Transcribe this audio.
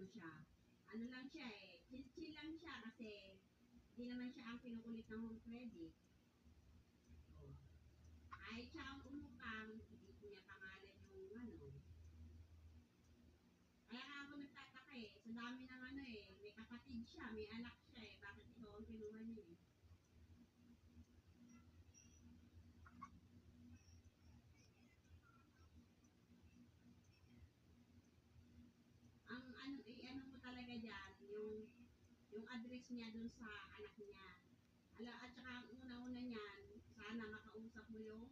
siya. Ano lang siya chill lang siya kasi hindi naman siya ang kinukulit ng home credit. Oh. Kahit siya ang umutang, hindi niya pangalan yung ano. Kaya nga ako nagtataka sa dami ng may kapatid siya, may anak siya bakit ikaw ang kinuha niya Ang ano mo talaga diyan, yung address niya dun sa anak niya. At saka ang una-una niyan, sana makausap mo yung